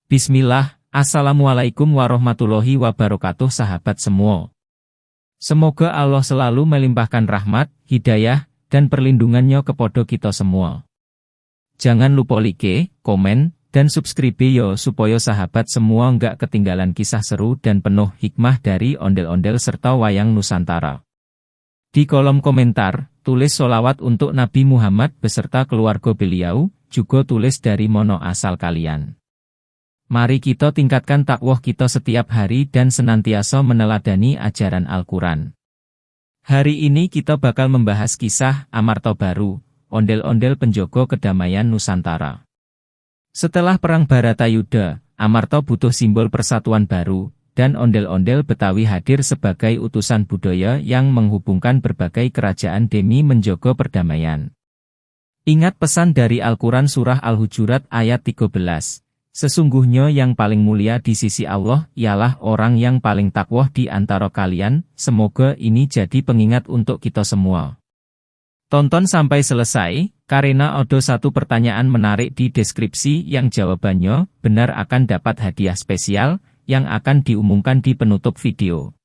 Bismillah, Assalamualaikum warahmatullahi wabarakatuh sahabat semua. Semoga Allah selalu melimpahkan rahmat, hidayah, dan perlindungannya kepada kita semua. Jangan lupa like, komen, dan subscribe yo supaya sahabat semua nggak ketinggalan kisah seru dan penuh hikmah dari ondel-ondel serta wayang Nusantara. Di kolom komentar, tulis sholawat untuk Nabi Muhammad beserta keluarga beliau, juga tulis dari mana asal kalian. Mari kita tingkatkan takwah kita setiap hari dan senantiasa meneladani ajaran Al-Quran. Hari ini kita bakal membahas kisah Amarta Baru, ondel-ondel penjogo kedamaian Nusantara. Setelah Perang Baratayuda, Amarta butuh simbol persatuan baru, dan ondel-ondel Betawi hadir sebagai utusan budaya yang menghubungkan berbagai kerajaan demi menjaga perdamaian. Ingat pesan dari Al-Quran Surah Al-Hujurat ayat 13. Sesungguhnya yang paling mulia di sisi Allah ialah orang yang paling takwa di antara kalian. Semoga ini jadi pengingat untuk kita semua. Tonton sampai selesai, karena ada satu pertanyaan menarik di deskripsi yang jawabannya benar akan dapat hadiah spesial yang akan diumumkan di penutup video.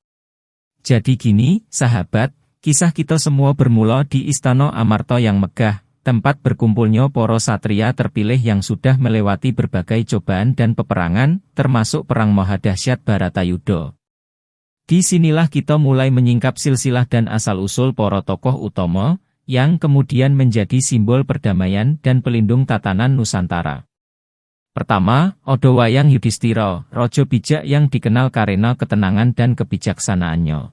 Jadi gini, sahabat, kisah kita semua bermula di Istana Amarta yang megah, tempat berkumpulnya para satria terpilih yang sudah melewati berbagai cobaan dan peperangan, termasuk Perang Mahadahsyat Baratayuda. Di sinilah kita mulai menyingkap silsilah dan asal-usul para tokoh utama, yang kemudian menjadi simbol perdamaian dan pelindung tatanan Nusantara. Pertama, ada wayang Yudhistira, raja bijak yang dikenal karena ketenangan dan kebijaksanaannya.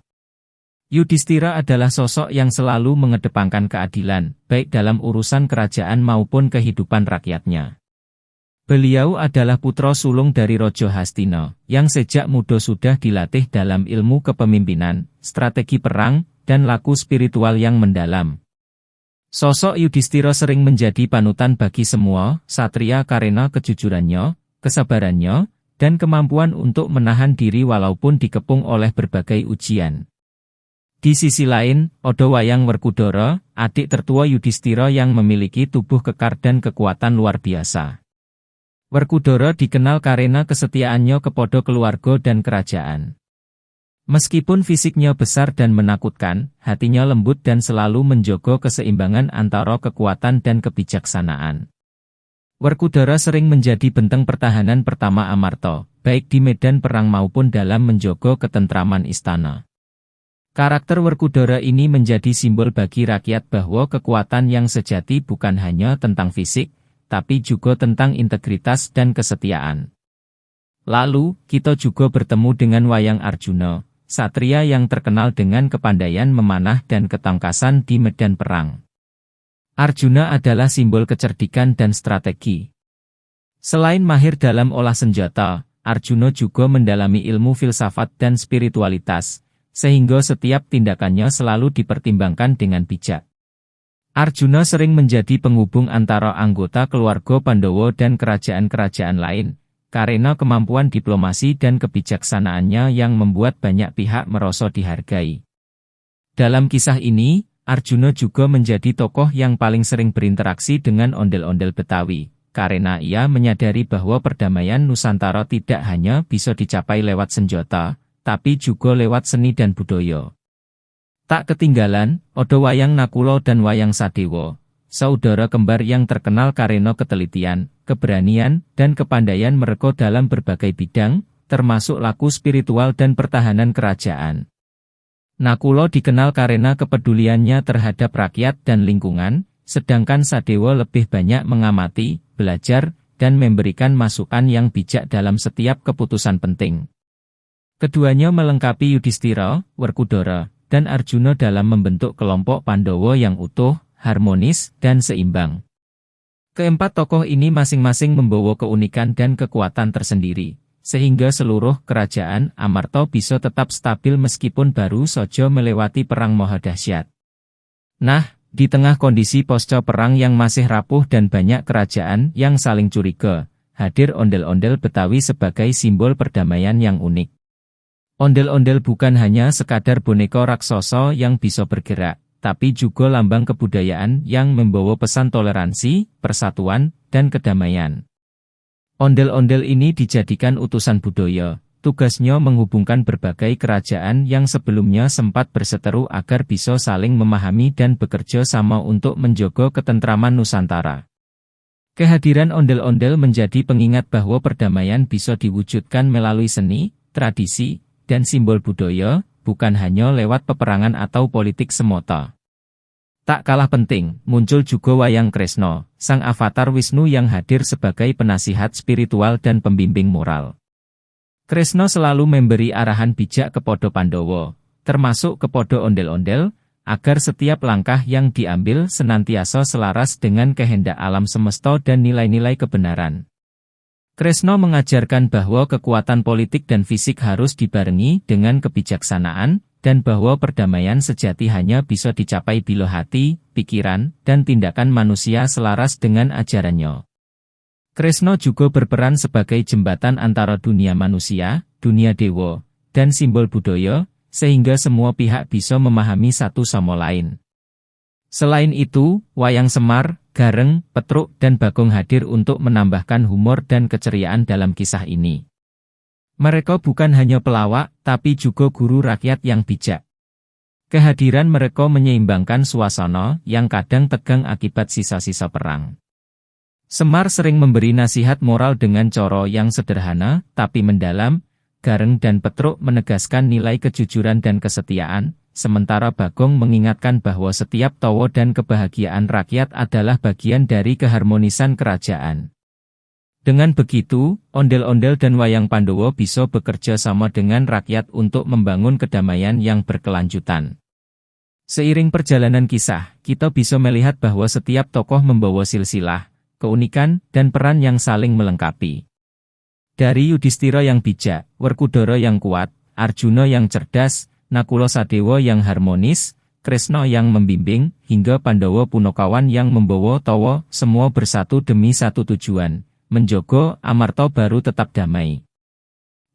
Yudhistira adalah sosok yang selalu mengedepankan keadilan, baik dalam urusan kerajaan maupun kehidupan rakyatnya. Beliau adalah putra sulung dari Raja Hastina, yang sejak muda sudah dilatih dalam ilmu kepemimpinan, strategi perang, dan laku spiritual yang mendalam. Sosok Yudhistira sering menjadi panutan bagi semua satria karena kejujurannya, kesabarannya, dan kemampuan untuk menahan diri walaupun dikepung oleh berbagai ujian. Di sisi lain, ada wayang Werkudara, adik tertua Yudhistira yang memiliki tubuh kekar dan kekuatan luar biasa. Werkudara dikenal karena kesetiaannya kepada keluarga dan kerajaan. Meskipun fisiknya besar dan menakutkan, hatinya lembut dan selalu menjaga keseimbangan antara kekuatan dan kebijaksanaan. Werkudara sering menjadi benteng pertahanan pertama Amarta, baik di medan perang maupun dalam menjaga ketentraman istana. Karakter Werkudara ini menjadi simbol bagi rakyat bahwa kekuatan yang sejati bukan hanya tentang fisik, tapi juga tentang integritas dan kesetiaan. Lalu, kita juga bertemu dengan wayang Arjuna, satria yang terkenal dengan kepandaian memanah dan ketangkasan di medan perang. Arjuna adalah simbol kecerdikan dan strategi. Selain mahir dalam olah senjata, Arjuna juga mendalami ilmu filsafat dan spiritualitas, sehingga setiap tindakannya selalu dipertimbangkan dengan bijak. Arjuna sering menjadi penghubung antara anggota keluarga Pandhawa dan kerajaan-kerajaan lain, karena kemampuan diplomasi dan kebijaksanaannya yang membuat banyak pihak merasa dihargai. Dalam kisah ini, Arjuna juga menjadi tokoh yang paling sering berinteraksi dengan ondel-ondel Betawi, karena ia menyadari bahwa perdamaian Nusantara tidak hanya bisa dicapai lewat senjata, tapi juga lewat seni dan budaya. Tak ketinggalan, ada wayang Nakula dan wayang Sadewa, saudara kembar yang terkenal karena ketelitian, keberanian, dan kepandaian mereka dalam berbagai bidang, termasuk laku spiritual dan pertahanan kerajaan. Nakula dikenal karena kepeduliannya terhadap rakyat dan lingkungan, sedangkan Sadewa lebih banyak mengamati, belajar, dan memberikan masukan yang bijak dalam setiap keputusan penting. Keduanya melengkapi Yudhistira, Werkudara, dan Arjuna dalam membentuk kelompok Pandhawa yang utuh, harmonis, dan seimbang. Keempat tokoh ini masing-masing membawa keunikan dan kekuatan tersendiri, sehingga seluruh kerajaan Amarta bisa tetap stabil meskipun baru saja melewati Perang Mahadahsyat. Nah, di tengah kondisi pasca perang yang masih rapuh dan banyak kerajaan yang saling curiga, hadir ondel-ondel Betawi sebagai simbol perdamaian yang unik. Ondel-ondel bukan hanya sekadar boneka raksasa yang bisa bergerak, tapi juga lambang kebudayaan yang membawa pesan toleransi, persatuan, dan kedamaian. Ondel-ondel ini dijadikan utusan budaya. Tugasnya menghubungkan berbagai kerajaan yang sebelumnya sempat berseteru agar bisa saling memahami dan bekerja sama untuk menjaga ketentraman Nusantara. Kehadiran ondel-ondel menjadi pengingat bahwa perdamaian bisa diwujudkan melalui seni, tradisi, dan simbol budaya, bukan hanya lewat peperangan atau politik semata. Tak kalah penting, muncul juga Wayang Kresna, sang avatar Wisnu yang hadir sebagai penasihat spiritual dan pembimbing moral. Kresna selalu memberi arahan bijak kepada Pandhawa, termasuk kepada ondel-ondel, agar setiap langkah yang diambil senantiasa selaras dengan kehendak alam semesta dan nilai-nilai kebenaran. Kresna mengajarkan bahwa kekuatan politik dan fisik harus dibarengi dengan kebijaksanaan, dan bahwa perdamaian sejati hanya bisa dicapai bila hati, pikiran, dan tindakan manusia selaras dengan ajarannya. Kresna juga berperan sebagai jembatan antara dunia manusia, dunia dewa, dan simbol budaya, sehingga semua pihak bisa memahami satu sama lain. Selain itu, Wayang Semar, Gareng, Petruk, dan Bagong hadir untuk menambahkan humor dan keceriaan dalam kisah ini. Mereka bukan hanya pelawak, tapi juga guru rakyat yang bijak. Kehadiran mereka menyeimbangkan suasana yang kadang tegang akibat sisa-sisa perang. Semar sering memberi nasihat moral dengan cara yang sederhana, tapi mendalam. Gareng dan Petruk menegaskan nilai kejujuran dan kesetiaan, sementara Bagong mengingatkan bahwa setiap tawa dan kebahagiaan rakyat adalah bagian dari keharmonisan kerajaan. Dengan begitu, ondel-ondel dan wayang Pandhawa bisa bekerja sama dengan rakyat untuk membangun kedamaian yang berkelanjutan. Seiring perjalanan kisah, kita bisa melihat bahwa setiap tokoh membawa silsilah, keunikan, dan peran yang saling melengkapi. Dari Yudhistira yang bijak, Werkudara yang kuat, Arjuna yang cerdas, Nakula Sadewa yang harmonis, Kresna yang membimbing, hingga Pandhawa Punakawan yang membawa tawa, semua bersatu demi satu tujuan, menjaga Amarta Baru tetap damai.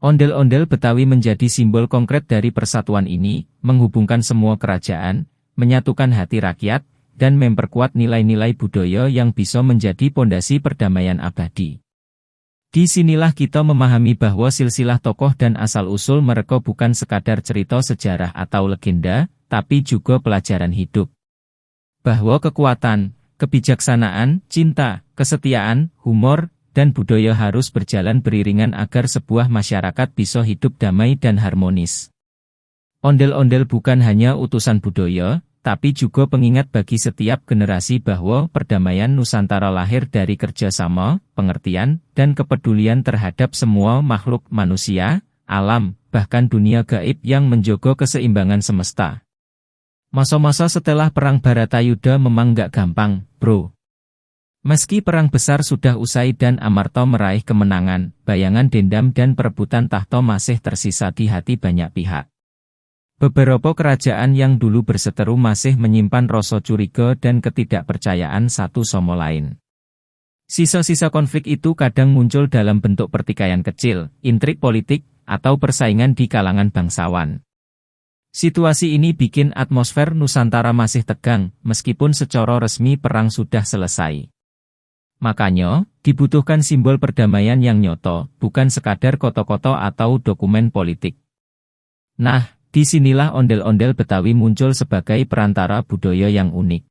Ondel-ondel Betawi menjadi simbol konkret dari persatuan ini, menghubungkan semua kerajaan, menyatukan hati rakyat, dan memperkuat nilai-nilai budaya yang bisa menjadi pondasi perdamaian abadi. Di sinilah kita memahami bahwa silsilah tokoh dan asal-usul mereka bukan sekadar cerita sejarah atau legenda, tapi juga pelajaran hidup. Bahwa kekuatan, kebijaksanaan, cinta, kesetiaan, humor, dan budaya harus berjalan beriringan agar sebuah masyarakat bisa hidup damai dan harmonis. Ondel-ondel bukan hanya utusan budaya, tapi juga pengingat bagi setiap generasi bahwa perdamaian Nusantara lahir dari kerjasama, pengertian, dan kepedulian terhadap semua makhluk manusia, alam, bahkan dunia gaib yang menjaga keseimbangan semesta. Masa-masa setelah Perang Bharatayuddha memang gak gampang, bro. Meski perang besar sudah usai dan Amarta meraih kemenangan, bayangan dendam dan perebutan tahta masih tersisa di hati banyak pihak. Beberapa kerajaan yang dulu berseteru masih menyimpan rasa curiga dan ketidakpercayaan satu sama lain. Sisa-sisa konflik itu kadang muncul dalam bentuk pertikaian kecil, intrik politik, atau persaingan di kalangan bangsawan. Situasi ini bikin atmosfer Nusantara masih tegang, meskipun secara resmi perang sudah selesai. Makanya, dibutuhkan simbol perdamaian yang nyata, bukan sekadar koto-koto atau dokumen politik. Nah, disinilah ondel-ondel Betawi muncul sebagai perantara budaya yang unik.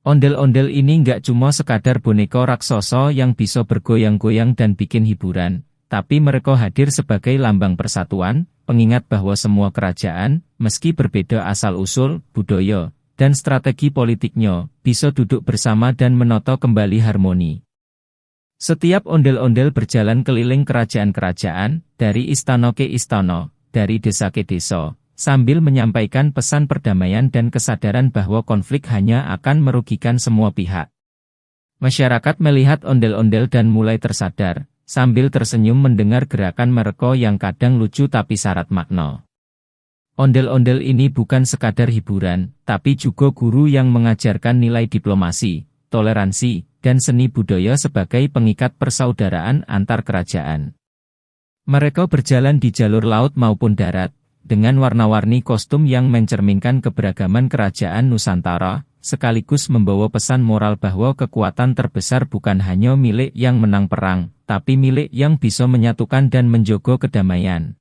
Ondel-ondel ini nggak cuma sekadar boneka raksasa yang bisa bergoyang-goyang dan bikin hiburan, tapi mereka hadir sebagai lambang persatuan, pengingat bahwa semua kerajaan, meski berbeda asal-usul, budaya, dan strategi politiknya, bisa duduk bersama dan menata kembali harmoni. Setiap ondel-ondel berjalan keliling kerajaan-kerajaan, dari istana ke istana, dari desa ke desa, sambil menyampaikan pesan perdamaian dan kesadaran bahwa konflik hanya akan merugikan semua pihak. Masyarakat melihat ondel-ondel dan mulai tersadar, sambil tersenyum mendengar gerakan mereka yang kadang lucu tapi syarat makna. Ondel-ondel ini bukan sekadar hiburan, tapi juga guru yang mengajarkan nilai diplomasi, toleransi, dan seni budaya sebagai pengikat persaudaraan antar kerajaan. Mereka berjalan di jalur laut maupun darat, dengan warna-warni kostum yang mencerminkan keberagaman kerajaan Nusantara, sekaligus membawa pesan moral bahwa kekuatan terbesar bukan hanya milik yang menang perang, tapi milik yang bisa menyatukan dan menjaga kedamaian.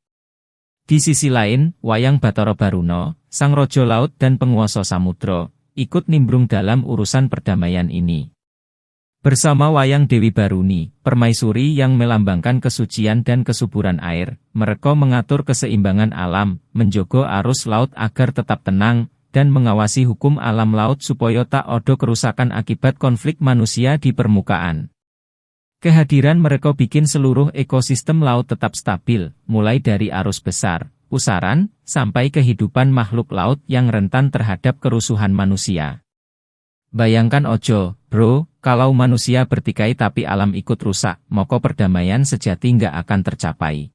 Di sisi lain, wayang Bathara Baruna, sang raja laut dan penguasa samudra, ikut nimbrung dalam urusan perdamaian ini. Bersama wayang Dewi Baruni, permaisuri yang melambangkan kesucian dan kesuburan air, mereka mengatur keseimbangan alam, menjaga arus laut agar tetap tenang, dan mengawasi hukum alam laut supaya tak ada kerusakan akibat konflik manusia di permukaan. Kehadiran mereka bikin seluruh ekosistem laut tetap stabil, mulai dari arus besar, pusaran, sampai kehidupan makhluk laut yang rentan terhadap kerusuhan manusia. Bayangkan ojo, bro, kalau manusia bertikai tapi alam ikut rusak, maka perdamaian sejati nggak akan tercapai.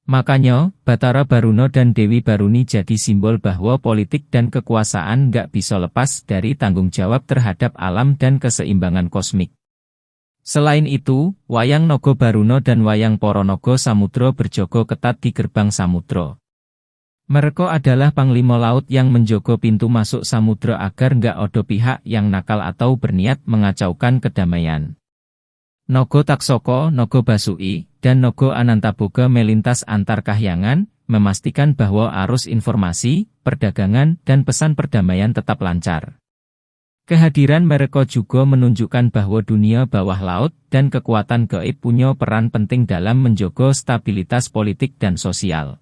Makanya, Bathara Baruna dan Dewi Baruni jadi simbol bahwa politik dan kekuasaan nggak bisa lepas dari tanggung jawab terhadap alam dan keseimbangan kosmik. Selain itu, wayang Naga Baruna dan wayang para naga samudra berjaga ketat di gerbang samudra. Mereka adalah panglima laut yang menjaga pintu masuk samudra agar nggak ada pihak yang nakal atau berniat mengacaukan kedamaian. Naga Taksaka, Naga Basuki, dan Naga Anantaboga melintas antar kahyangan, memastikan bahwa arus informasi, perdagangan, dan pesan perdamaian tetap lancar. Kehadiran mereka juga menunjukkan bahwa dunia bawah laut dan kekuatan gaib punya peran penting dalam menjaga stabilitas politik dan sosial.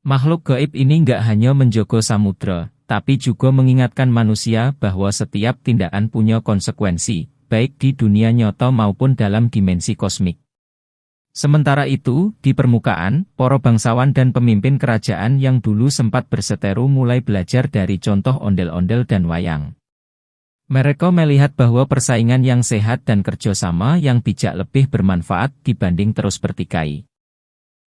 Makhluk gaib ini nggak hanya menjaga samudra, tapi juga mengingatkan manusia bahwa setiap tindakan punya konsekuensi, baik di dunia nyata maupun dalam dimensi kosmik. Sementara itu, di permukaan, para bangsawan dan pemimpin kerajaan yang dulu sempat berseteru mulai belajar dari contoh ondel-ondel dan wayang. Mereka melihat bahwa persaingan yang sehat dan kerjasama yang bijak lebih bermanfaat dibanding terus bertikai.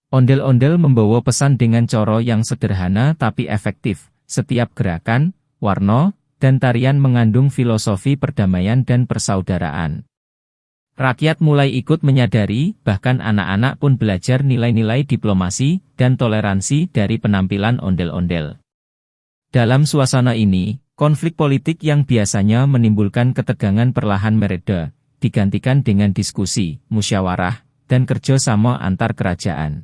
Ondel-ondel membawa pesan dengan cara yang sederhana tapi efektif. Setiap gerakan, warna, dan tarian mengandung filosofi perdamaian dan persaudaraan. Rakyat mulai ikut menyadari, bahkan anak-anak pun belajar nilai-nilai diplomasi dan toleransi dari penampilan ondel-ondel. Dalam suasana ini, konflik politik yang biasanya menimbulkan ketegangan perlahan mereda, digantikan dengan diskusi, musyawarah, dan kerjasama antar kerajaan.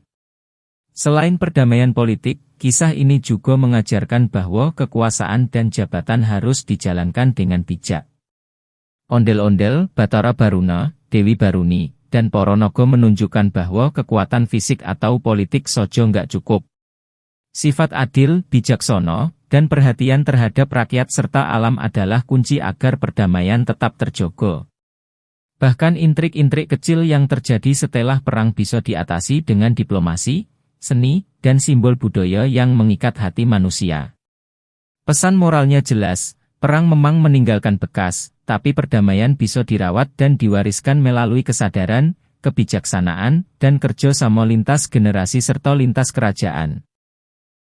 Selain perdamaian politik, kisah ini juga mengajarkan bahwa kekuasaan dan jabatan harus dijalankan dengan bijak. Ondel-ondel, Bathara Baruna, Dewi Baruni, dan para naga menunjukkan bahwa kekuatan fisik atau politik saja nggak cukup. Sifat adil, bijaksana, dan perhatian terhadap rakyat serta alam adalah kunci agar perdamaian tetap terjaga. Bahkan intrik-intrik kecil yang terjadi setelah perang bisa diatasi dengan diplomasi, seni, dan simbol budaya yang mengikat hati manusia. Pesan moralnya jelas, perang memang meninggalkan bekas, tapi perdamaian bisa dirawat dan diwariskan melalui kesadaran, kebijaksanaan, dan kerjasama lintas generasi serta lintas kerajaan.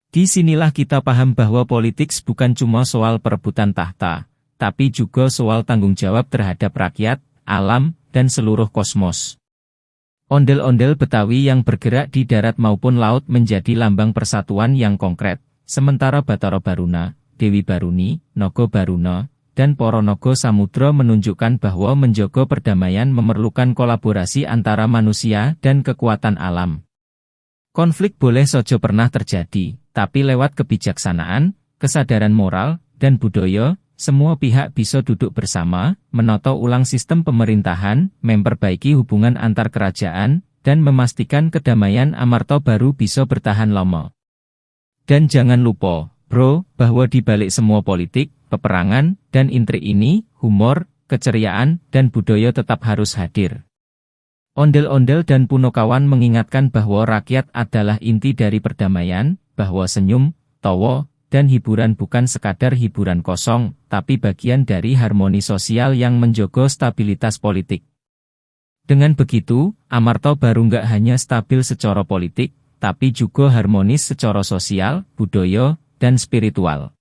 Di sinilah kita paham bahwa politik bukan cuma soal perebutan tahta, tapi juga soal tanggung jawab terhadap rakyat, alam, dan seluruh kosmos. Ondel-ondel Betawi yang bergerak di darat maupun laut menjadi lambang persatuan yang konkret, sementara Bathara Baruna, Dewi Baruni, Naga Baruna, dan para naga samudra menunjukkan bahwa menjaga perdamaian memerlukan kolaborasi antara manusia dan kekuatan alam. Konflik boleh saja pernah terjadi, tapi lewat kebijaksanaan, kesadaran moral, dan budaya, semua pihak bisa duduk bersama, menata ulang sistem pemerintahan, memperbaiki hubungan antar kerajaan, dan memastikan kedamaian amarta baru bisa bertahan lama. Dan jangan lupa, bro, bahwa di balik semua politik, peperangan, dan intrik ini, humor, keceriaan, dan budaya tetap harus hadir. Ondel-ondel dan Punokawan mengingatkan bahwa rakyat adalah inti dari perdamaian, bahwa senyum, tawa, dan hiburan bukan sekadar hiburan kosong, tapi bagian dari harmoni sosial yang menjaga stabilitas politik. Dengan begitu, amarta baru nggak hanya stabil secara politik, tapi juga harmonis secara sosial, budaya, dan spiritual.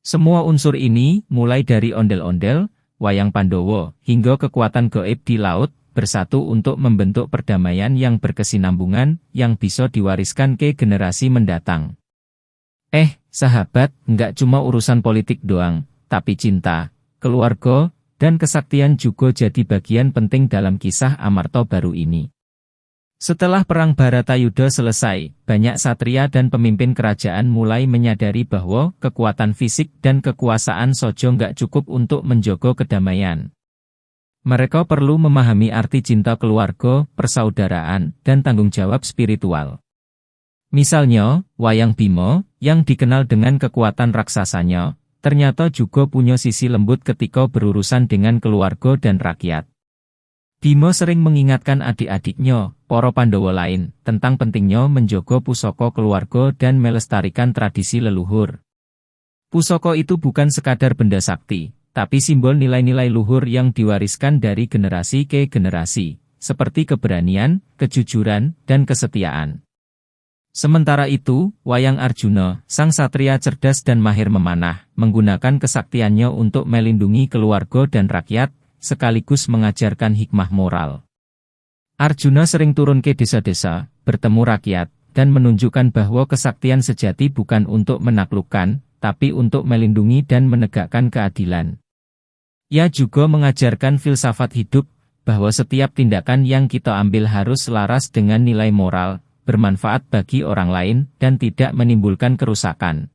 Semua unsur ini, mulai dari ondel-ondel, wayang Pandowo, hingga kekuatan gaib di laut, bersatu untuk membentuk perdamaian yang berkesinambungan, yang bisa diwariskan ke generasi mendatang. Sahabat, nggak cuma urusan politik doang, tapi cinta, keluarga, dan kesaktian juga jadi bagian penting dalam kisah Amarta baru ini. Setelah Perang Bharatayuddha selesai, banyak satria dan pemimpin kerajaan mulai menyadari bahwa kekuatan fisik dan kekuasaan saja nggak cukup untuk menjaga kedamaian. Mereka perlu memahami arti cinta keluarga, persaudaraan, dan tanggung jawab spiritual. Misalnya, Wayang Bima, yang dikenal dengan kekuatan raksasanya, ternyata juga punya sisi lembut ketika berurusan dengan keluarga dan rakyat. Bima sering mengingatkan adik-adiknya, para Pandawa lain, tentang pentingnya menjaga pusaka keluarga dan melestarikan tradisi leluhur. Pusaka itu bukan sekadar benda sakti, tapi simbol nilai-nilai luhur yang diwariskan dari generasi ke generasi, seperti keberanian, kejujuran, dan kesetiaan. Sementara itu, Wayang Arjuna, sang satria cerdas dan mahir memanah, menggunakan kesaktiannya untuk melindungi keluarga dan rakyat, sekaligus mengajarkan hikmah moral. Arjuna sering turun ke desa-desa, bertemu rakyat, dan menunjukkan bahwa kesaktian sejati bukan untuk menaklukkan, tapi untuk melindungi dan menegakkan keadilan. Ia juga mengajarkan filsafat hidup, bahwa setiap tindakan yang kita ambil harus selaras dengan nilai moral, bermanfaat bagi orang lain, dan tidak menimbulkan kerusakan.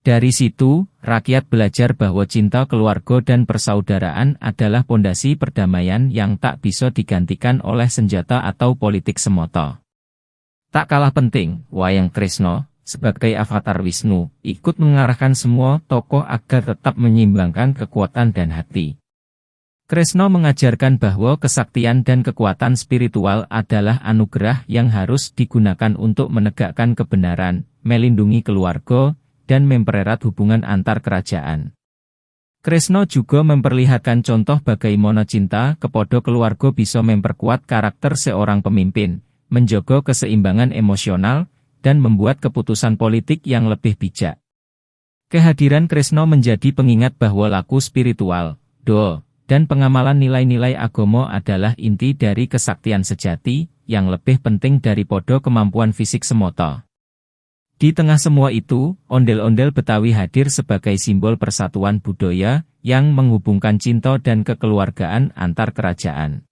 Dari situ, rakyat belajar bahwa cinta keluarga dan persaudaraan adalah pondasi perdamaian yang tak bisa digantikan oleh senjata atau politik semata. Tak kalah penting, Wayang Kresna, sebagai avatar Wisnu, ikut mengarahkan semua tokoh agar tetap menyeimbangkan kekuatan dan hati. Kresna mengajarkan bahwa kesaktian dan kekuatan spiritual adalah anugerah yang harus digunakan untuk menegakkan kebenaran, melindungi keluarga, dan mempererat hubungan antar kerajaan. Kresna juga memperlihatkan contoh bagaimana cinta kepada keluarga bisa memperkuat karakter seorang pemimpin, menjaga keseimbangan emosional, dan membuat keputusan politik yang lebih bijak. Kehadiran Kresna menjadi pengingat bahwa laku spiritual, doa, dan pengamalan nilai-nilai agama adalah inti dari kesaktian sejati, yang lebih penting daripada kemampuan fisik semata. Di tengah semua itu, ondel-ondel Betawi hadir sebagai simbol persatuan budaya, yang menghubungkan cinta dan kekeluargaan antar kerajaan.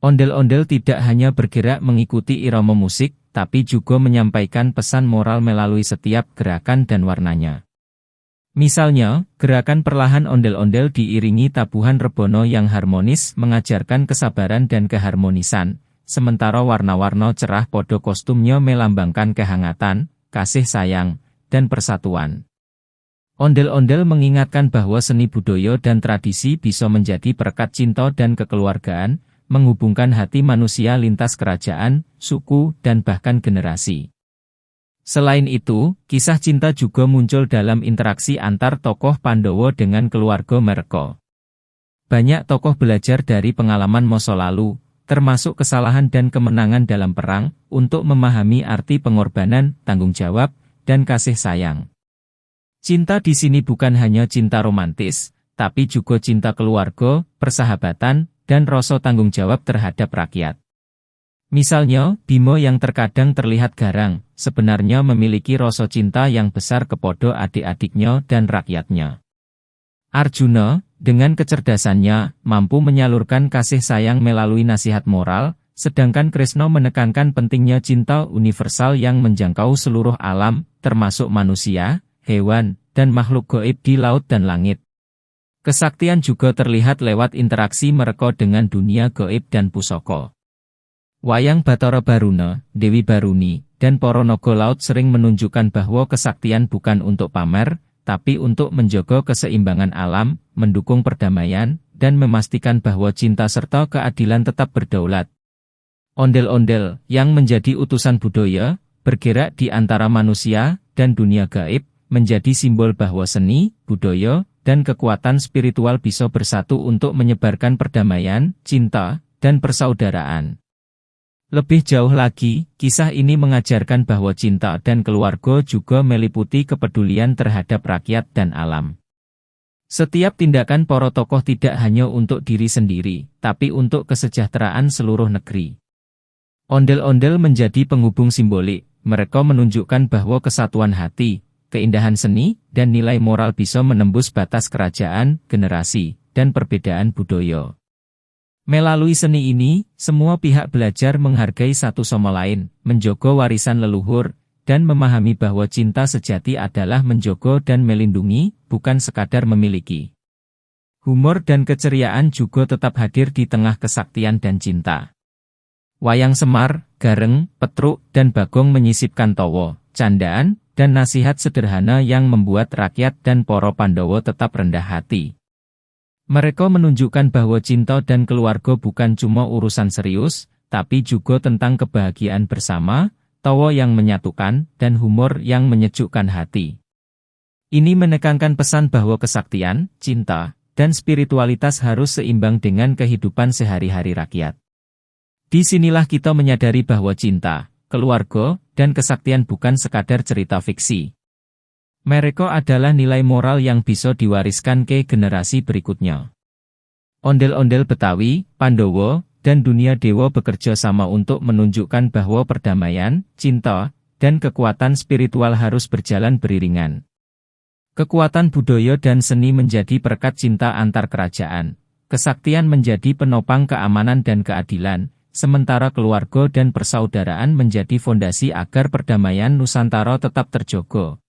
Ondel-ondel tidak hanya bergerak mengikuti irama musik, tapi juga menyampaikan pesan moral melalui setiap gerakan dan warnanya. Misalnya, gerakan perlahan ondel-ondel diiringi tabuhan rebono yang harmonis mengajarkan kesabaran dan keharmonisan, sementara warna-warna cerah podo kostumnya melambangkan kehangatan, kasih sayang, dan persatuan. Ondel-ondel mengingatkan bahwa seni budaya dan tradisi bisa menjadi perekat cinta dan kekeluargaan, menghubungkan hati manusia lintas kerajaan, suku, dan bahkan generasi. Selain itu, kisah cinta juga muncul dalam interaksi antar tokoh Pandawa dengan keluarga mereka. Banyak tokoh belajar dari pengalaman masa lalu, termasuk kesalahan dan kemenangan dalam perang, untuk memahami arti pengorbanan, tanggung jawab, dan kasih sayang. Cinta di sini bukan hanya cinta romantis, tapi juga cinta keluarga, persahabatan, dan rasa tanggung jawab terhadap rakyat. Misalnya, Bima yang terkadang terlihat garang, sebenarnya memiliki rasa cinta yang besar kepada adik-adiknya dan rakyatnya. Arjuna, dengan kecerdasannya, mampu menyalurkan kasih sayang melalui nasihat moral, sedangkan Kresna menekankan pentingnya cinta universal yang menjangkau seluruh alam, termasuk manusia, hewan, dan makhluk gaib di laut dan langit. Kesaktian juga terlihat lewat interaksi mereka dengan dunia gaib dan pusaka. Wayang Bathara Baruna, Dewi Baruni, dan para naga laut sering menunjukkan bahwa kesaktian bukan untuk pamer, tapi untuk menjaga keseimbangan alam, mendukung perdamaian, dan memastikan bahwa cinta serta keadilan tetap berdaulat. Ondel-ondel, yang menjadi utusan budaya, bergerak di antara manusia dan dunia gaib, menjadi simbol bahwa seni, budaya, dan kekuatan spiritual bisa bersatu untuk menyebarkan perdamaian, cinta, dan persaudaraan. Lebih jauh lagi, kisah ini mengajarkan bahwa cinta dan keluarga juga meliputi kepedulian terhadap rakyat dan alam. Setiap tindakan para tokoh tidak hanya untuk diri sendiri, tapi untuk kesejahteraan seluruh negeri. Ondel-ondel menjadi penghubung simbolik, mereka menunjukkan bahwa kesatuan hati, keindahan seni, dan nilai moral bisa menembus batas kerajaan, generasi, dan perbedaan budaya. Melalui seni ini, semua pihak belajar menghargai satu sama lain, menjaga warisan leluhur, dan memahami bahwa cinta sejati adalah menjaga dan melindungi, bukan sekadar memiliki. Humor dan keceriaan juga tetap hadir di tengah kesaktian dan cinta. Wayang Semar, Gareng, Petruk, dan Bagong menyisipkan tawa, candaan, dan nasihat sederhana yang membuat rakyat dan para Pandhawa tetap rendah hati. Mereka menunjukkan bahwa cinta dan keluarga bukan cuma urusan serius, tapi juga tentang kebahagiaan bersama, tawa yang menyatukan, dan humor yang menyejukkan hati. Ini menekankan pesan bahwa kesaktian, cinta, dan spiritualitas harus seimbang dengan kehidupan sehari-hari rakyat. Disinilah kita menyadari bahwa cinta, keluarga, dan kesaktian bukan sekadar cerita fiksi. Mereka adalah nilai moral yang bisa diwariskan ke generasi berikutnya. Ondel-ondel Betawi, Pandhawa, dan dunia dewa bekerja sama untuk menunjukkan bahwa perdamaian, cinta, dan kekuatan spiritual harus berjalan beriringan. Kekuatan budaya dan seni menjadi perekat cinta antar kerajaan. Kesaktian menjadi penopang keamanan dan keadilan. Sementara keluarga dan persaudaraan menjadi fondasi agar perdamaian Nusantara tetap terjaga.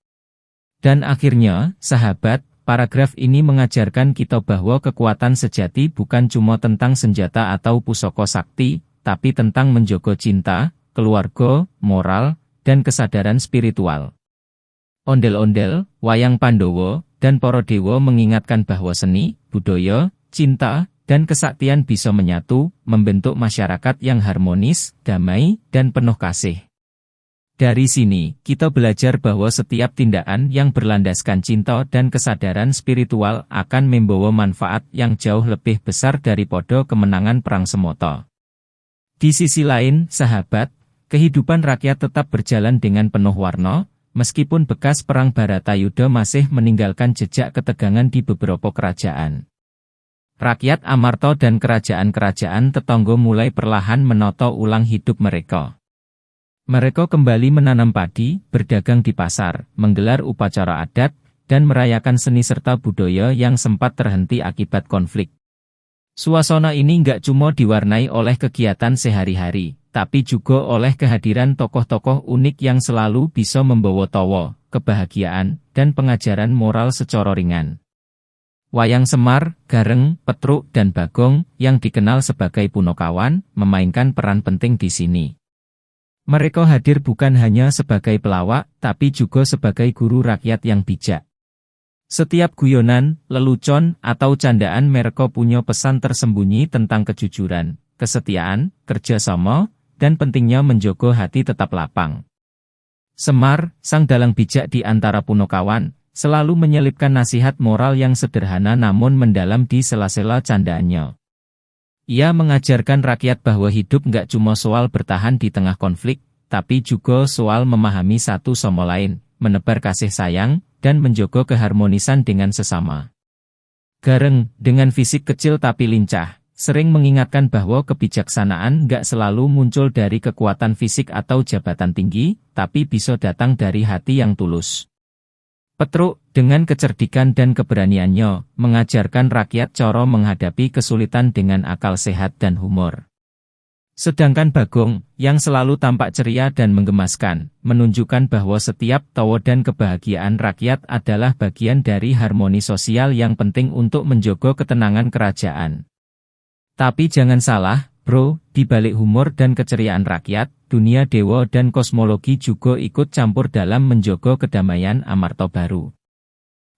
Dan akhirnya, sahabat, paragraf ini mengajarkan kita bahwa kekuatan sejati bukan cuma tentang senjata atau pusaka sakti, tapi tentang menjaga cinta, keluarga, moral, dan kesadaran spiritual. Ondel-ondel, wayang Pandhawa, dan para dewa mengingatkan bahwa seni, budaya, cinta, dan kesaktian bisa menyatu, membentuk masyarakat yang harmonis, damai, dan penuh kasih. Dari sini, kita belajar bahwa setiap tindakan yang berlandaskan cinta dan kesadaran spiritual akan membawa manfaat yang jauh lebih besar daripada kemenangan perang semata. Di sisi lain, sahabat, kehidupan rakyat tetap berjalan dengan penuh warna, meskipun bekas perang Baratayuda masih meninggalkan jejak ketegangan di beberapa kerajaan. Rakyat Amarta dan kerajaan-kerajaan tetangga mulai perlahan menata ulang hidup mereka. Mereka kembali menanam padi, berdagang di pasar, menggelar upacara adat, dan merayakan seni serta budaya yang sempat terhenti akibat konflik. Suasana ini nggak cuma diwarnai oleh kegiatan sehari-hari, tapi juga oleh kehadiran tokoh-tokoh unik yang selalu bisa membawa tawa, kebahagiaan, dan pengajaran moral secara ringan. Wayang Semar, Gareng, Petruk, dan Bagong, yang dikenal sebagai Punakawan, memainkan peran penting di sini. Mereka hadir bukan hanya sebagai pelawak, tapi juga sebagai guru rakyat yang bijak. Setiap guyonan, lelucon, atau candaan mereka punya pesan tersembunyi tentang kejujuran, kesetiaan, kerjasama, dan pentingnya menjaga hati tetap lapang. Semar, sang dalang bijak di antara Punakawan, selalu menyelipkan nasihat moral yang sederhana namun mendalam di sela-sela candaannya. Ia mengajarkan rakyat bahwa hidup nggak cuma soal bertahan di tengah konflik, tapi juga soal memahami satu sama lain, menebar kasih sayang, dan menjaga keharmonisan dengan sesama. Gareng, dengan fisik kecil tapi lincah, sering mengingatkan bahwa kebijaksanaan nggak selalu muncul dari kekuatan fisik atau jabatan tinggi, tapi bisa datang dari hati yang tulus. Petruk, dengan kecerdikan dan keberaniannya, mengajarkan rakyat cara menghadapi kesulitan dengan akal sehat dan humor. Sedangkan Bagong, yang selalu tampak ceria dan menggemaskan, menunjukkan bahwa setiap tawa dan kebahagiaan rakyat adalah bagian dari harmoni sosial yang penting untuk menjaga ketenangan kerajaan. Tapi jangan salah, bro, di balik humor dan keceriaan rakyat, dunia dewa dan kosmologi juga ikut campur dalam menjaga kedamaian Amarta Baru.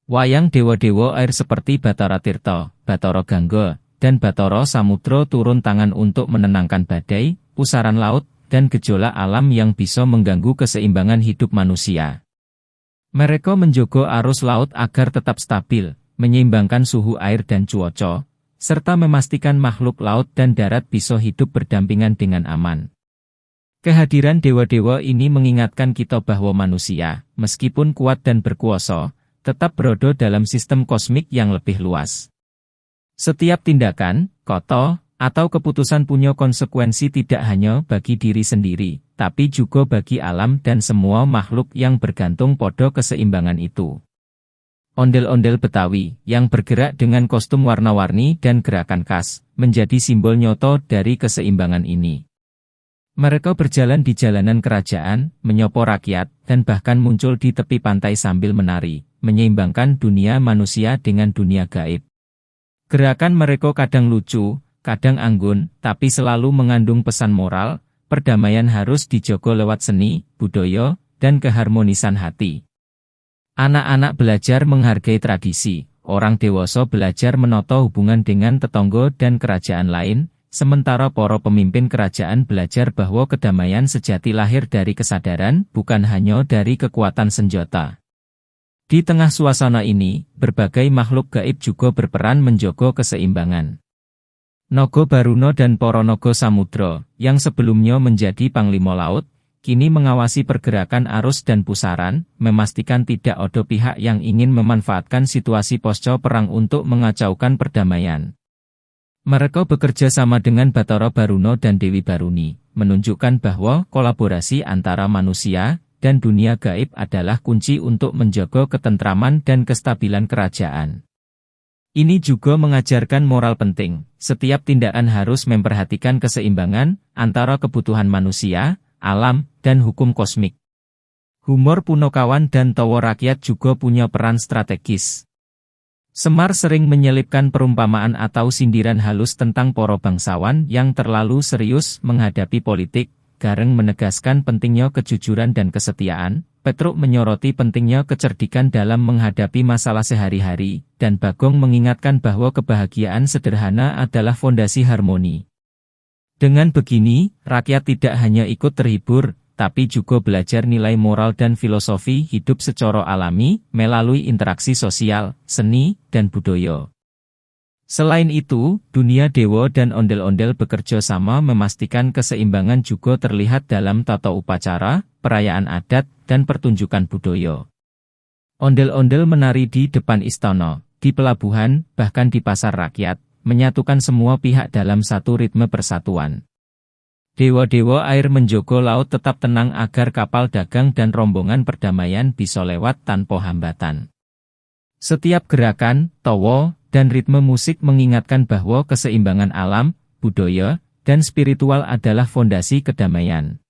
Wayang dewa-dewa air seperti Batara Tirta, Batara Gangga, dan Batara Samudra turun tangan untuk menenangkan badai, pusaran laut, dan gejolak alam yang bisa mengganggu keseimbangan hidup manusia. Mereka menjaga arus laut agar tetap stabil, menyeimbangkan suhu air dan cuaca, serta memastikan makhluk laut dan darat bisa hidup berdampingan dengan aman. Kehadiran dewa-dewa ini mengingatkan kita bahwa manusia, meskipun kuat dan berkuasa, tetap berada dalam sistem kosmik yang lebih luas. Setiap tindakan, kata, atau keputusan punya konsekuensi tidak hanya bagi diri sendiri, tapi juga bagi alam dan semua makhluk yang bergantung pada keseimbangan itu. Ondel-ondel Betawi, yang bergerak dengan kostum warna-warni dan gerakan khas, menjadi simbol nyoto dari keseimbangan ini. Mereka berjalan di jalanan kerajaan, menyapa rakyat, dan bahkan muncul di tepi pantai sambil menari, menyeimbangkan dunia manusia dengan dunia gaib. Gerakan mereka kadang lucu, kadang anggun, tapi selalu mengandung pesan moral, perdamaian harus dijogo lewat seni, budaya, dan keharmonisan hati. Anak-anak belajar menghargai tradisi, orang dewasa belajar menata hubungan dengan tetangga dan kerajaan lain, sementara para pemimpin kerajaan belajar bahwa kedamaian sejati lahir dari kesadaran, bukan hanya dari kekuatan senjata. Di tengah suasana ini, berbagai makhluk gaib juga berperan menjaga keseimbangan. Naga Baruna dan para naga samudra, yang sebelumnya menjadi panglima laut, kini mengawasi pergerakan arus dan pusaran, memastikan tidak ada pihak yang ingin memanfaatkan situasi pasca perang untuk mengacaukan perdamaian. Mereka bekerja sama dengan Bathara Baruna dan Dewi Baruni, menunjukkan bahwa kolaborasi antara manusia dan dunia gaib adalah kunci untuk menjaga ketentraman dan kestabilan kerajaan. Ini juga mengajarkan moral penting, setiap tindakan harus memperhatikan keseimbangan antara kebutuhan manusia, alam, dan hukum kosmik. Humor Punokawan dan Tawa Rakyat juga punya peran strategis. Semar sering menyelipkan perumpamaan atau sindiran halus tentang para bangsawan yang terlalu serius menghadapi politik. Gareng menegaskan pentingnya kejujuran dan kesetiaan, Petruk menyoroti pentingnya kecerdikan dalam menghadapi masalah sehari-hari, dan Bagong mengingatkan bahwa kebahagiaan sederhana adalah fondasi harmoni. Dengan begini, rakyat tidak hanya ikut terhibur, tapi juga belajar nilai moral dan filosofi hidup secara alami, melalui interaksi sosial, seni, dan budaya. Selain itu, dunia dewa dan ondel-ondel bekerja sama memastikan keseimbangan juga terlihat dalam tata upacara, perayaan adat, dan pertunjukan budaya. Ondel-ondel menari di depan istana, di pelabuhan, bahkan di pasar rakyat, menyatukan semua pihak dalam satu ritme persatuan. Dewa-dewa air menjaga laut tetap tenang agar kapal dagang dan rombongan perdamaian bisa lewat tanpa hambatan. Setiap gerakan, tawa, dan ritme musik mengingatkan bahwa keseimbangan alam, budaya, dan spiritual adalah fondasi kedamaian.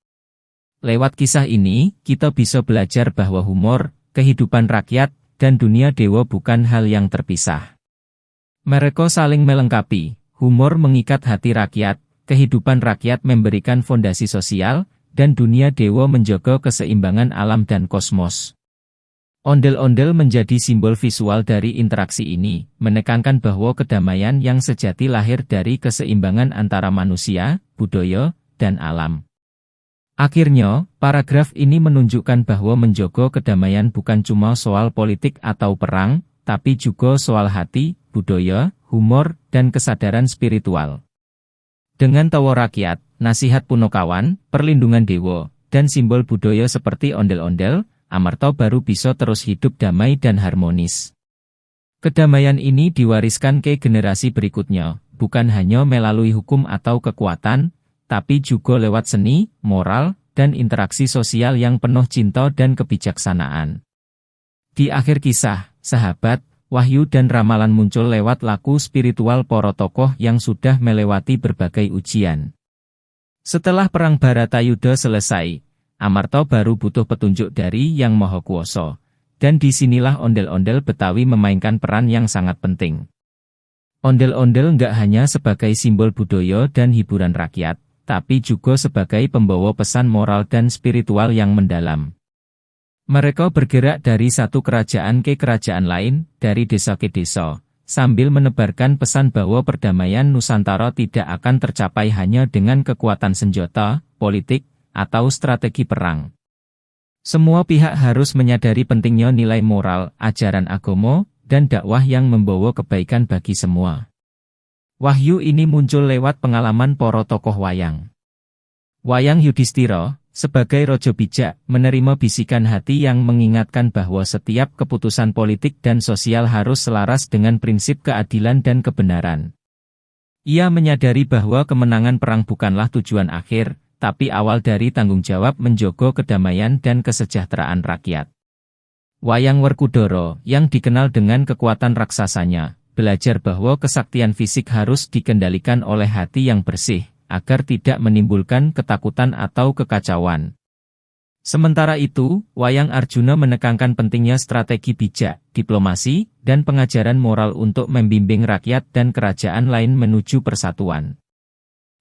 Lewat kisah ini, kita bisa belajar bahwa humor, kehidupan rakyat, dan dunia dewa bukan hal yang terpisah. Mereka saling melengkapi, humor mengikat hati rakyat, kehidupan rakyat memberikan fondasi sosial, dan dunia dewa menjaga keseimbangan alam dan kosmos. Ondel-ondel menjadi simbol visual dari interaksi ini, menekankan bahwa kedamaian yang sejati lahir dari keseimbangan antara manusia, budaya, dan alam. Akhirnya, paragraf ini menunjukkan bahwa menjaga kedamaian bukan cuma soal politik atau perang, tapi juga soal hati, budaya, humor, dan kesadaran spiritual. Dengan tawa rakyat, nasihat Punokawan, perlindungan dewa, dan simbol budaya seperti ondel-ondel, Amarta baru bisa terus hidup damai dan harmonis. Kedamaian ini diwariskan ke generasi berikutnya, bukan hanya melalui hukum atau kekuatan, tapi juga lewat seni, moral, dan interaksi sosial yang penuh cinta dan kebijaksanaan. Di akhir kisah, sahabat, wahyu dan ramalan muncul lewat laku spiritual para tokoh yang sudah melewati berbagai ujian. Setelah Perang Bharatayuda selesai, Amarta baru butuh petunjuk dari Yang Maha Kuwasa, dan disinilah ondel-ondel Betawi memainkan peran yang sangat penting. Ondel-ondel nggak hanya sebagai simbol budaya dan hiburan rakyat, tapi juga sebagai pembawa pesan moral dan spiritual yang mendalam. Mereka bergerak dari satu kerajaan ke kerajaan lain, dari desa ke desa, sambil menebarkan pesan bahwa perdamaian Nusantara tidak akan tercapai hanya dengan kekuatan senjata, politik, atau strategi perang. Semua pihak harus menyadari pentingnya nilai moral, ajaran agama, dan dakwah yang membawa kebaikan bagi semua. Wahyu ini muncul lewat pengalaman para tokoh wayang. Wayang Yudhistira, sebagai Raja bijak, menerima bisikan hati yang mengingatkan bahwa setiap keputusan politik dan sosial harus selaras dengan prinsip keadilan dan kebenaran. Ia menyadari bahwa kemenangan perang bukanlah tujuan akhir, tapi awal dari tanggung jawab menjaga kedamaian dan kesejahteraan rakyat. Wayang Werkudara, yang dikenal dengan kekuatan raksasanya, belajar bahwa kesaktian fisik harus dikendalikan oleh hati yang bersih, agar tidak menimbulkan ketakutan atau kekacauan. Sementara itu, Wayang Arjuna menekankan pentingnya strategi bijak, diplomasi, dan pengajaran moral untuk membimbing rakyat dan kerajaan lain menuju persatuan.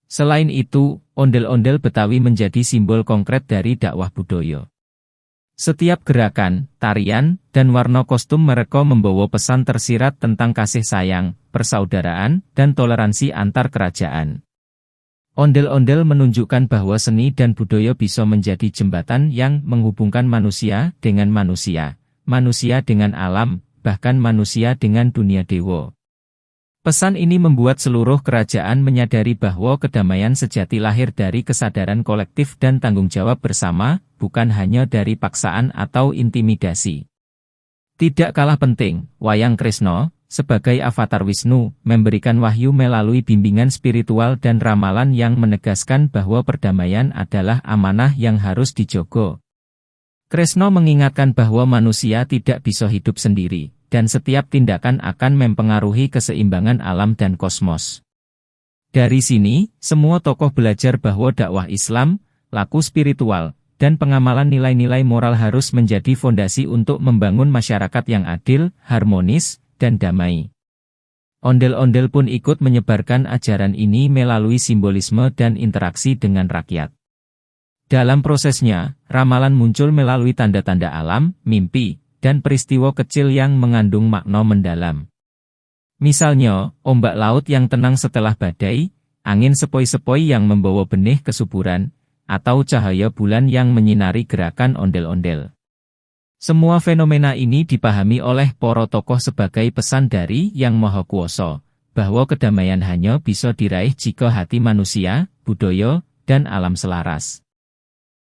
Selain itu, ondel-ondel Betawi menjadi simbol konkret dari dakwah budaya. Setiap gerakan, tarian, dan warna kostum mereka membawa pesan tersirat tentang kasih sayang, persaudaraan, dan toleransi antar kerajaan. Ondel-ondel menunjukkan bahwa seni dan budaya bisa menjadi jembatan yang menghubungkan manusia dengan manusia dengan alam, bahkan manusia dengan dunia dewa. Pesan ini membuat seluruh kerajaan menyadari bahwa kedamaian sejati lahir dari kesadaran kolektif dan tanggung jawab bersama, bukan hanya dari paksaan atau intimidasi. Tidak kalah penting, Wayang Kresna, sebagai avatar Wisnu, memberikan wahyu melalui bimbingan spiritual dan ramalan yang menegaskan bahwa perdamaian adalah amanah yang harus dijaga. Kresna mengingatkan bahwa manusia tidak bisa hidup sendiri, dan setiap tindakan akan mempengaruhi keseimbangan alam dan kosmos. Dari sini, semua tokoh belajar bahwa dakwah Islam, laku spiritual, dan pengamalan nilai-nilai moral harus menjadi fondasi untuk membangun masyarakat yang adil, harmonis, dan damai. Ondel-ondel pun ikut menyebarkan ajaran ini melalui simbolisme dan interaksi dengan rakyat. Dalam prosesnya, ramalan muncul melalui tanda-tanda alam, mimpi, dan peristiwa kecil yang mengandung makna mendalam. Misalnya, ombak laut yang tenang setelah badai, angin sepoi-sepoi yang membawa benih kesuburan, atau cahaya bulan yang menyinari gerakan ondel-ondel. Semua fenomena ini dipahami oleh para tokoh sebagai pesan dari Yang Maha Kuwasa, bahwa kedamaian hanya bisa diraih jika hati manusia, budaya, dan alam selaras.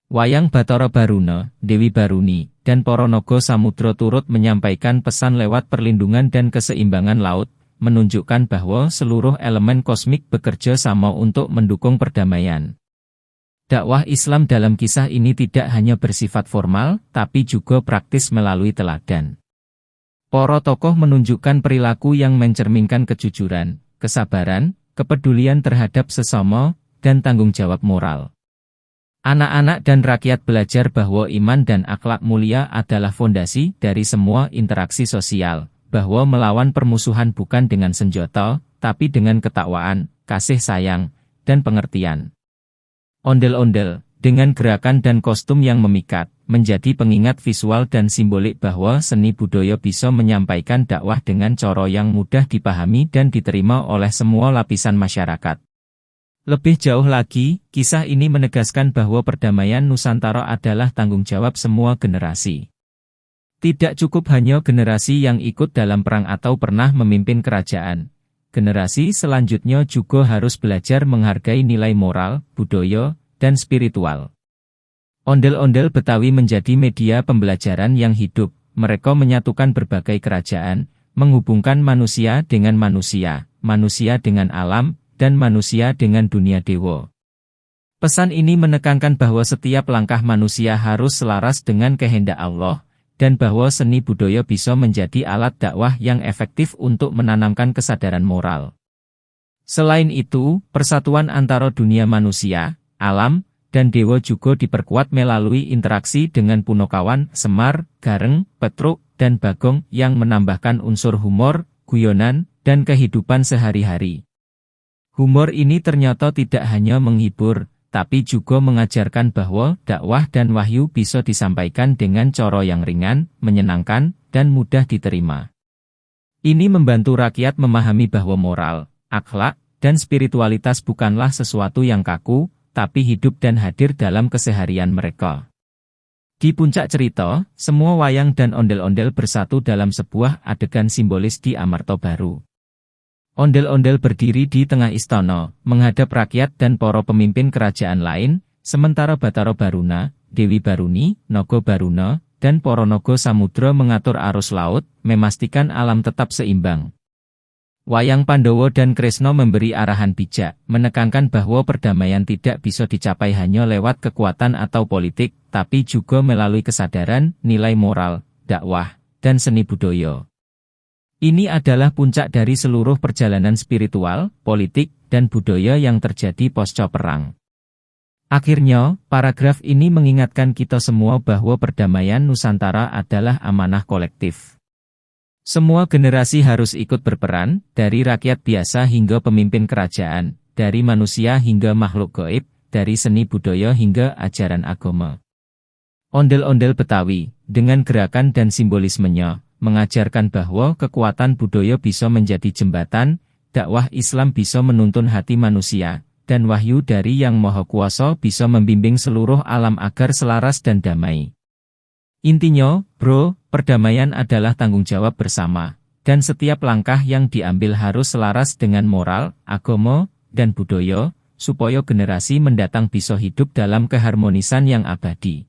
Wayang Bathara Baruna, Dewi Baruni, dan para naga samudra turut menyampaikan pesan lewat perlindungan dan keseimbangan laut, menunjukkan bahwa seluruh elemen kosmik bekerja sama untuk mendukung perdamaian. Dakwah Islam dalam kisah ini tidak hanya bersifat formal, tapi juga praktis melalui teladan. Para tokoh menunjukkan perilaku yang mencerminkan kejujuran, kesabaran, kepedulian terhadap sesama, dan tanggung jawab moral. Anak-anak dan rakyat belajar bahwa iman dan akhlak mulia adalah fondasi dari semua interaksi sosial, bahwa melawan permusuhan bukan dengan senjata, tapi dengan ketakwaan, kasih sayang, dan pengertian. Ondel-ondel, dengan gerakan dan kostum yang memikat, menjadi pengingat visual dan simbolik bahwa seni budaya bisa menyampaikan dakwah dengan cara yang mudah dipahami dan diterima oleh semua lapisan masyarakat. Lebih jauh lagi, kisah ini menegaskan bahwa perdamaian Nusantara adalah tanggung jawab semua generasi. Tidak cukup hanya generasi yang ikut dalam perang atau pernah memimpin kerajaan. Generasi selanjutnya juga harus belajar menghargai nilai moral, budaya, dan spiritual. Ondel-ondel Betawi menjadi media pembelajaran yang hidup. Mereka menyatukan berbagai kerajaan, menghubungkan manusia dengan manusia, manusia dengan alam, dan manusia dengan dunia dewa. Pesan ini menekankan bahwa setiap langkah manusia harus selaras dengan kehendak Allah, dan bahwa seni budaya bisa menjadi alat dakwah yang efektif untuk menanamkan kesadaran moral. Selain itu, persatuan antara dunia manusia, alam, dan dewa juga diperkuat melalui interaksi dengan Punokawan, Semar, Gareng, Petruk, dan Bagong yang menambahkan unsur humor, guyonan, dan kehidupan sehari-hari. Humor ini ternyata tidak hanya menghibur, tapi juga mengajarkan bahwa dakwah dan wahyu bisa disampaikan dengan cara yang ringan, menyenangkan, dan mudah diterima. Ini membantu rakyat memahami bahwa moral, akhlak, dan spiritualitas bukanlah sesuatu yang kaku, tapi hidup dan hadir dalam keseharian mereka. Di puncak cerita, semua wayang dan ondel-ondel bersatu dalam sebuah adegan simbolis di Amarta Baru. Ondel-ondel berdiri di tengah istana, menghadap rakyat dan para pemimpin kerajaan lain, sementara Bathara Baruna, Dewi Baruni, Naga Baruna, dan para naga samudra mengatur arus laut, memastikan alam tetap seimbang. Wayang Pandhawa dan Kresna memberi arahan bijak, menekankan bahwa perdamaian tidak bisa dicapai hanya lewat kekuatan atau politik, tapi juga melalui kesadaran, nilai moral, dakwah, dan seni budaya. Ini adalah puncak dari seluruh perjalanan spiritual, politik, dan budaya yang terjadi pasca perang. Akhirnya, paragraf ini mengingatkan kita semua bahwa perdamaian Nusantara adalah amanah kolektif. Semua generasi harus ikut berperan, dari rakyat biasa hingga pemimpin kerajaan, dari manusia hingga makhluk gaib, dari seni budaya hingga ajaran agama. Ondel-ondel Betawi, dengan gerakan dan simbolismenya, mengajarkan bahwa kekuatan budaya bisa menjadi jembatan, dakwah Islam bisa menuntun hati manusia, dan wahyu dari Yang Maha Kuasa bisa membimbing seluruh alam agar selaras dan damai. Intinya, bro, perdamaian adalah tanggung jawab bersama, dan setiap langkah yang diambil harus selaras dengan moral, agama, dan budaya, supaya generasi mendatang bisa hidup dalam keharmonisan yang abadi.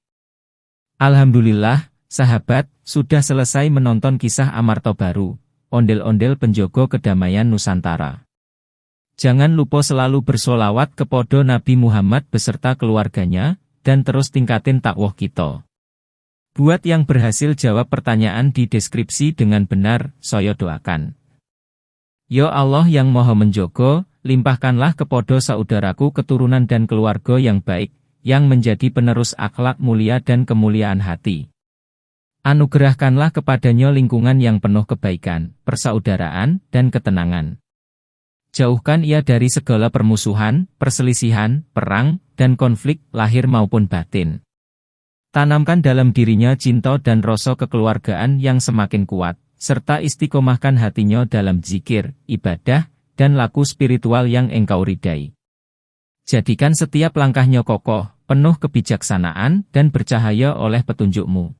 Alhamdulillah, sahabat, sudah selesai menonton kisah Amarta Baru, ondel-ondel penjogo kedamaian Nusantara. Jangan lupa selalu bersolawat kepada Nabi Muhammad beserta keluarganya, dan terus tingkatin takwah kita. Buat yang berhasil jawab pertanyaan di deskripsi dengan benar, saya doakan. Ya Allah yang Maha Menjogo, limpahkanlah kepada saudaraku keturunan dan keluarga yang baik, yang menjadi penerus akhlak mulia dan kemuliaan hati. Anugerahkanlah kepadanya lingkungan yang penuh kebaikan, persaudaraan, dan ketenangan. Jauhkan ia dari segala permusuhan, perselisihan, perang, dan konflik lahir maupun batin. Tanamkan dalam dirinya cinta dan rasa kekeluargaan yang semakin kuat, serta istiqomahkan hatinya dalam zikir, ibadah, dan laku spiritual yang engkau ridai. Jadikan setiap langkahnya kokoh, penuh kebijaksanaan, dan bercahaya oleh petunjukmu.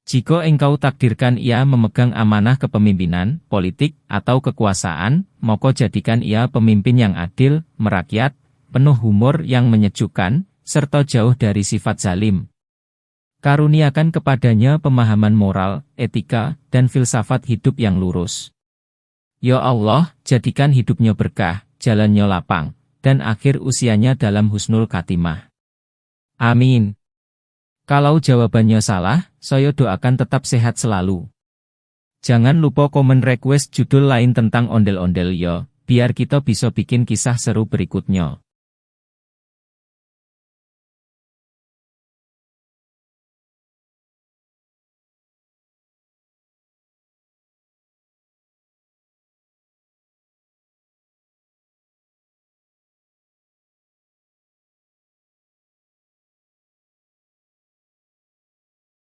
Jika engkau takdirkan ia memegang amanah kepemimpinan, politik, atau kekuasaan, maka jadikan ia pemimpin yang adil, merakyat, penuh humor yang menyejukkan, serta jauh dari sifat zalim. Karuniakan kepadanya pemahaman moral, etika, dan filsafat hidup yang lurus. Ya Allah, jadikan hidupnya berkah, jalannya lapang, dan akhir usianya dalam husnul khatimah. Amin. Kalau jawabannya salah, saya doakan tetap sehat selalu. Jangan lupa komen request judul lain tentang ondel-ondel ya, biar kita bisa bikin kisah seru berikutnya.